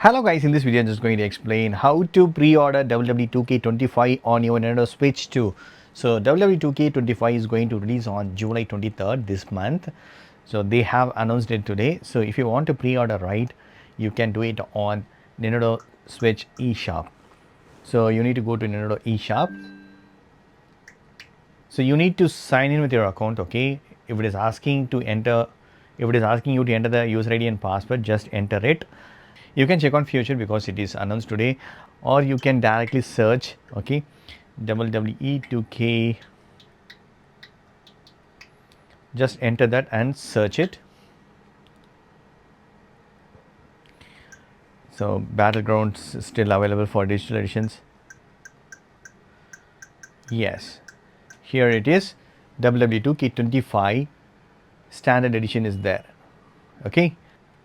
Hello guys, in this video I'm just going to explain how to pre-order WWE 2K25 on your Nintendo Switch 2. So WWE 2K25 is going to release on July 23rd this month. So they have announced it today. So if you want to pre-order right, you can do it on Nintendo Switch eShop. So you need to go to Nintendo eShop. So you need to sign in with your account, okay? If it is asking you to enter the user ID and password, just enter it. You can check on future because it is announced today, or you can directly search, okay, WWE 2K. Just enter that and search it. So Battlegrounds is still available for digital editions. Yes, here it is. WWE 2K25 standard edition is there. Okay,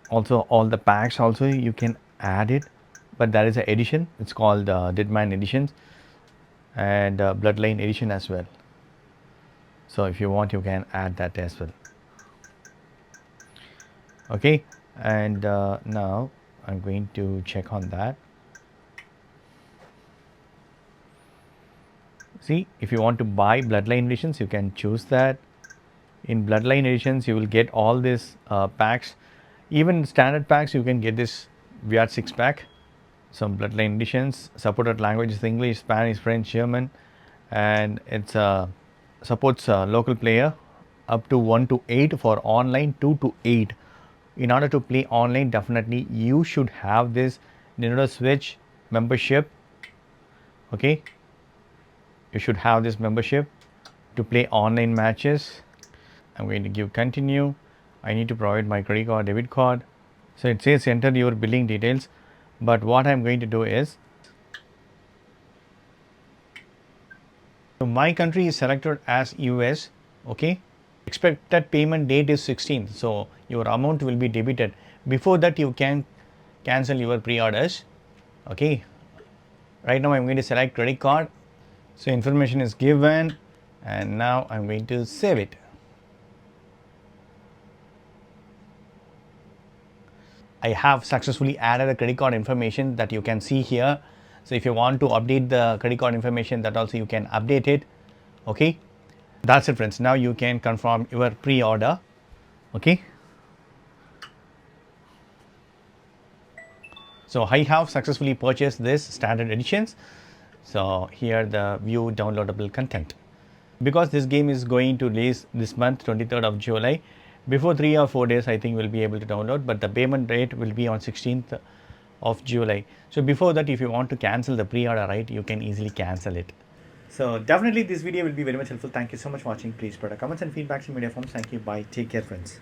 also all the packs also you can add it, but there is an edition, it's called Deadman editions, and Bloodline edition as well. So if you want, you can add that as well. Okay, and now I'm going to check on that. See, if you want to buy Bloodline editions, you can choose that. In Bloodline editions, you will get all these packs. Even standard packs, you can get this VR 6 pack. Some Bloodline editions, supported languages English, Spanish, French, German, and it's supports local player up to 1 to 8, for online 2 to 8. In order to play online, definitely you should have this Nintendo Switch membership. Okay, you should have this membership to play online matches. I'm going to give continue. I need to provide my credit card, debit card. So it says enter your billing details, but what I'm going to do is, so my country is selected as US. Okay, expected payment date is 16th, so your amount will be debited. Before that, you can cancel your pre-orders. Okay, right now I'm going to select credit card. So information is given, and now I'm going to save it. I have successfully added the credit card information that you can see here. So if you want to update the credit card information, that also you can update it. Okay, that's it friends. Now you can confirm your pre-order. Okay, so I have successfully purchased this standard editions. So here the view downloadable content. Because this game is going to release this month, 23rd of July, before 3 or 4 days I think we'll be able to download, but the payment date will be on 16th of July. So before that, if you want to cancel the pre-order, right, you can easily cancel it. So definitely this video will be very much helpful. Thank you so much for watching. Please put comments and feedbacks in media forms. Thank you. Bye. Take care friends.